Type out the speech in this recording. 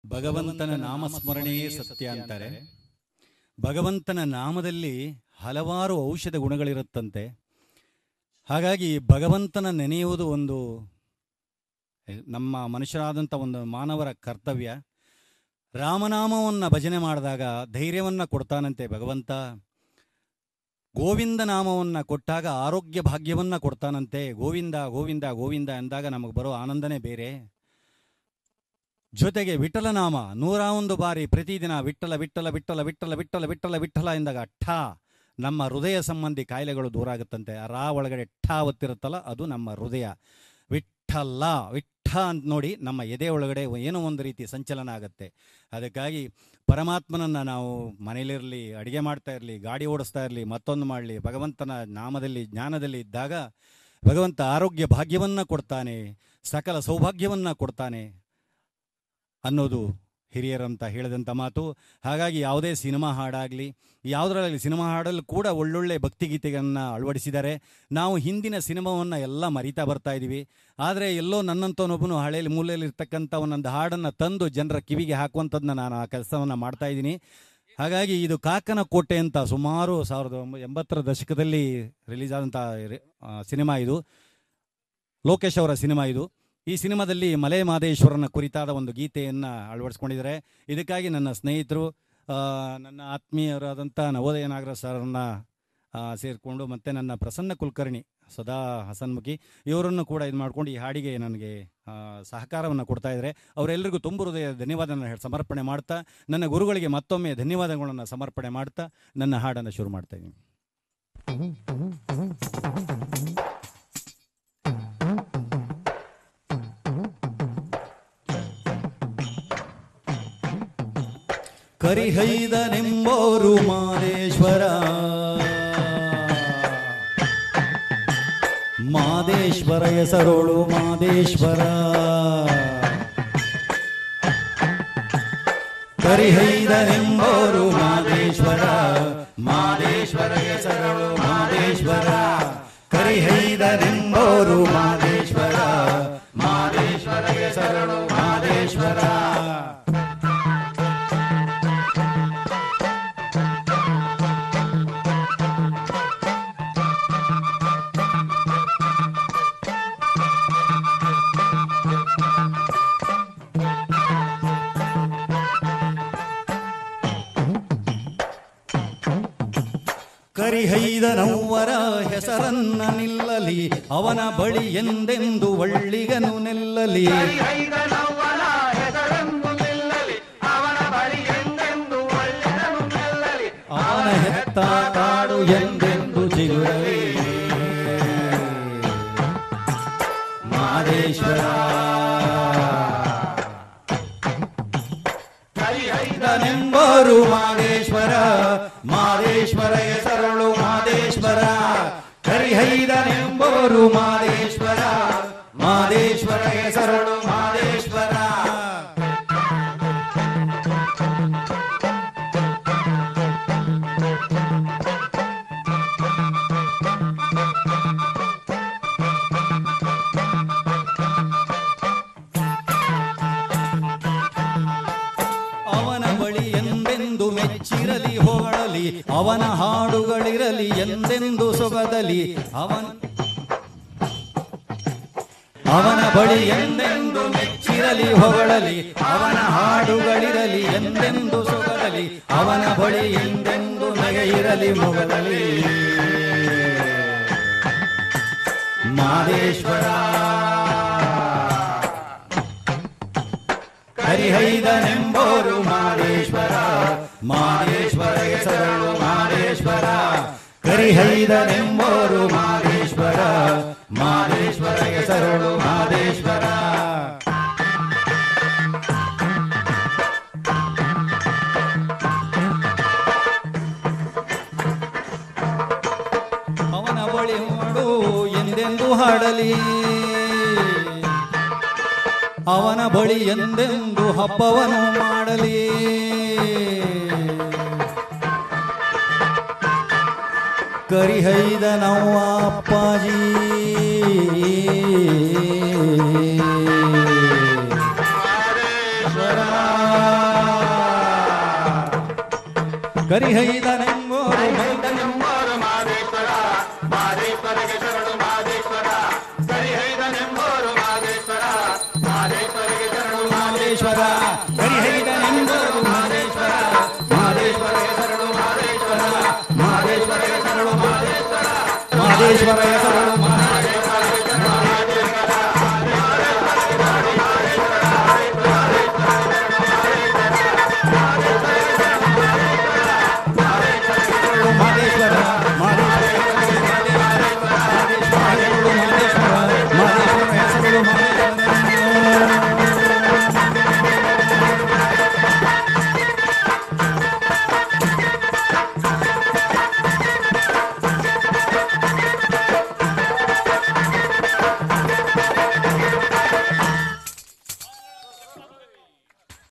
ಭಗವಂತನ ನಾಮಸ್ಮರಣೆಯೇ ಸತ್ಯ ಅಂತಾರೆ. ಭಗವಂತನ ನಾಮದಲ್ಲಿ ಹಲವಾರು ಔಷಧ ಗುಣಗಳಿರುತ್ತಂತೆ. ಹಾಗಾಗಿ ಭಗವಂತನ ನೆನೆಯುವುದು ಒಂದು ನಮ್ಮ ಮನುಷ್ಯರಾದಂಥ ಒಂದು ಮಾನವರ ಕರ್ತವ್ಯ. ರಾಮನಾಮವನ್ನು ಭಜನೆ ಮಾಡಿದಾಗ ಧೈರ್ಯವನ್ನು ಕೊಡ್ತಾನಂತೆ ಭಗವಂತ. ಗೋವಿಂದ ನಾಮವನ್ನು ಕೊಟ್ಟಾಗ ಆರೋಗ್ಯ ಭಾಗ್ಯವನ್ನು ಕೊಡ್ತಾನಂತೆ. ಗೋವಿಂದ ಗೋವಿಂದ ಗೋವಿಂದ ಎಂದಾಗ ನಮಗೆ ಬರೋ ಆನಂದನೇ ಬೇರೆ. ಜೊತೆಗೆ ವಿಠಲನಾಮ 101 ಬಾರಿ ಪ್ರತಿದಿನ ವಿಠಲ ವಿಠಲ ವಿಠಲ ವಿಠಲ ವಿಠಲ ವಿಠಲ ವಿಠಲ ಎಂದಾಗ ಠ ನಮ್ಮ ಹೃದಯ ಸಂಬಂಧಿ ಕಾಯಿಲೆಗಳು ದೂರ ಆಗುತ್ತಂತೆ. ಆ ರಾ ಒಳಗಡೆ ಠ ಒತ್ತಿರುತ್ತಲ್ಲ ಅದು ನಮ್ಮ ಹೃದಯ. ವಿಠಲ ವಿಠ ಅಂತ ನೋಡಿ ನಮ್ಮ ಎದೆ ಒಳಗಡೆ ಏನೋ ಒಂದು ರೀತಿ ಸಂಚಲನ ಆಗುತ್ತೆ. ಅದಕ್ಕಾಗಿ ಪರಮಾತ್ಮನನ್ನು ನಾವು ಮನೇಲಿರಲಿ, ಅಡುಗೆ ಮಾಡ್ತಾ ಇರಲಿ, ಗಾಡಿ ಓಡಿಸ್ತಾ ಇರಲಿ, ಮತ್ತೊಂದು ಮಾಡಲಿ, ಭಗವಂತನ ನಾಮದಲ್ಲಿ ಜ್ಞಾನದಲ್ಲಿ ಇದ್ದಾಗ ಭಗವಂತ ಆರೋಗ್ಯ ಭಾಗ್ಯವನ್ನು ಕೊಡ್ತಾನೆ, ಸಕಲ ಸೌಭಾಗ್ಯವನ್ನು ಕೊಡ್ತಾನೆ ಅನ್ನೋದು ಹಿರಿಯರಂತ ಹೇಳಿದಂಥ ಮಾತು. ಹಾಗಾಗಿ ಯಾವುದೇ ಸಿನಿಮಾ ಹಾಡಾಗಲಿ, ಯಾವುದರಲ್ಲಿ ಸಿನಿಮಾ ಹಾಡಲ್ಲಿ ಕೂಡ ಒಳ್ಳೊಳ್ಳೆ ಭಕ್ತಿಗೀತೆಗಳನ್ನು ಅಳವಡಿಸಿದ್ದಾರೆ. ನಾವು ಹಿಂದಿನ ಸಿನಿಮಾವನ್ನು ಎಲ್ಲ ಮರಿತಾ ಬರ್ತಾ ಇದ್ದೀವಿ. ಆದರೆ ಎಲ್ಲೋ ನನ್ನಂತವನೊಬ್ಬನು ಹಳೆಯಲ್ಲಿ ಮೂಲೆಯಲ್ಲಿರ್ತಕ್ಕಂಥ ಒಂದೊಂದು ಹಾಡನ್ನು ತಂದು ಜನರ ಕಿವಿಗೆ ಹಾಕುವಂಥದ್ದನ್ನ ನಾನು ಆ ಕೆಲಸವನ್ನು ಮಾಡ್ತಾಯಿದ್ದೀನಿ. ಹಾಗಾಗಿ ಇದು ಕಾಕನ ಕೋಟೆ ಅಂತ ಸುಮಾರು 1980ರ ದಶಕದಲ್ಲಿ ರಿಲೀಸ್ ಆದಂಥ ಸಿನಿಮಾ ಇದು. ಲೋಕೇಶ್ ಅವರ ಸಿನಿಮಾ ಇದು. ಈ ಸಿನಿಮಾದಲ್ಲಿ ಮಲೆ ಮಹದೇಶ್ವರನ ಕುರಿತಾದ ಒಂದು ಗೀತೆಯನ್ನು ಅಳವಡಿಸ್ಕೊಂಡಿದ್ದಾರೆ. ಇದಕ್ಕಾಗಿ ನನ್ನ ಸ್ನೇಹಿತರು, ನನ್ನ ಆತ್ಮೀಯರಾದಂಥ ನವೋದಯ ನಾಗರಾಜ್ ಸರ್ರನ್ನ ಸೇರಿಕೊಂಡು ಮತ್ತು ನನ್ನ ಪ್ರಸನ್ನ ಕುಲಕರ್ಣಿ ಸದಾ ಹಸನ್ಮುಖಿ ಇವರನ್ನು ಕೂಡ ಇದು ಮಾಡ್ಕೊಂಡು ಈ ಹಾಡಿಗೆ ನನಗೆ ಸಹಕಾರವನ್ನು ಕೊಡ್ತಾ ಇದ್ದಾರೆ. ಅವರೆಲ್ಲರಿಗೂ ತುಂಬ ಹೃದಯ ಧನ್ಯವಾದನ ಸಮರ್ಪಣೆ ಮಾಡ್ತಾ, ನನ್ನ ಗುರುಗಳಿಗೆ ಮತ್ತೊಮ್ಮೆ ಧನ್ಯವಾದಗಳನ್ನು ಸಮರ್ಪಣೆ ಮಾಡ್ತಾ ನನ್ನ ಹಾಡನ್ನು ಶುರು ಮಾಡ್ತಾ ಇದ್ದೀನಿ. ಕರಿಹೈದನೆಂಬೋರು ಮಾದೇಶ್ವರ, ಮಾದೇಶ್ವರ ಹೆಸರೋಳು ಮಾದೇಶ್ವರ. ಕರಿಹೈದನೆಂಬೋರು ಮಾದೇಶ್ವರ, ಮಾದೇಶ್ವರ ಹೆಸರೋಳು ಮಾದೇಶ್ವರ. ಕರಿಹೈದನೆಂಬೋರು ಮಾದೇಶ್ವರ, ಮಾದೇಶ್ವರ ಹೆಸರೋಳು ಮಾದೇಶ್ವರ. ಕರಿಹೈದನವ್ವರ ಹೆಸರನ್ನ ನಿಲ್ಲಲಿ, ಅವನ ಬಳಿ ಎಂದೆಂದು ಒಳ್ಳಿಗನು ನಿಲ್ಲಲಿ. ಅವನ ಹೆತ್ತ ಕಾಡು ಎಂದೆಂದು ಚಿಗುರಲಿ. ಮಾದೇಶ್ವರ ಕರಿಹೈದನೆಂಬೋರು ಮಾದೇಶ್ವರ, ಮಾದೇಶ್ವರ ಹೆಸರಳು ಮಾದೇಶ್ವರ. ಕರಿಹೈದನೆಂಬೋರು ಮಾದೇಶ್ವರ, ಮಾದೇಶ್ವರ ಹೆಸರಳು ಮಾದೇಶ್ವರ. ಮೆಚ್ಚಿರಲಿ ಹೊಗಳಲಿ, ಅವನ ಹಾಡುಗಳಿರಲಿ ಎಂದೆಂದು ಸೊಗದಲಿ. ಅವನ ಬಳಿ ಎಂದೆಂದು ಮೆಚ್ಚಿರಲಿ ಹೊಗಳಲಿ, ಅವನ ಹಾಡುಗಳಿರಲಿ ಎಂದೆಂದು ಸೊಗದಲಿ. ಅವನ ಬಳಿ ಎಂದೆಂದು ನಗೆಯಿರಲಿ ಮೊಗದಲ್ಲಿ. ಮಾದೇಶ್ವರ ಕರಿಹೈದನೆಂಬೋರು ಮಾದೇಶ್ವರ, ಮಾದೇಶ್ವರ ಹೆಸರಳು ಮಾದೇಶ್ವರ. ಕರಿಹೈದನೆಂಬೋರು ಮಾದೇಶ್ವರ, ಮಾದೇಶ್ವರ ಹೆಸರಳು ಮಾದೇಶ್ವರ. ಅವನ ಬಳಿ ಹಾಡು ಎಂದೆಂದು ಹಾಡಲಿ, ಅವನ ಬಳಿ ಎಂದೆಂದು ಹಬ್ಬವನ್ನು ಮಾಡಲಿ. ಕರಿಹೈದನವ್ವ ಅಪ್ಪಾಜಿ ಮಾದೇಶ್ವರ. ಕರಿಹೈದನೆಂಬೋರು ಮಾದೇಶ್ವರ ಮಾದೇಶ್ವರಿಗೆ ಶರಣು ಮಾದೇಶ್ವರ ಕರಿಹೈದನೆಂಬೋರು ಮಾದೇಶ್ವರ ಮಾದೇಶ್ವರಿಗೆ ಶರಣು ಮಾದೇಶ್ವರ ಕರಿಹೈದನೆಂಬೋರು ಮಾದೇಶ್ವರ ಮಾದೇಶ್ವರಗೆ ಶರಣು ಮಾದೇಶ್ವರ ಮಾದೇಶ್ವರಗೆ ಶರಣು ಮಾದೇಶ್ವರ ಮಾದೇಶ್ವರ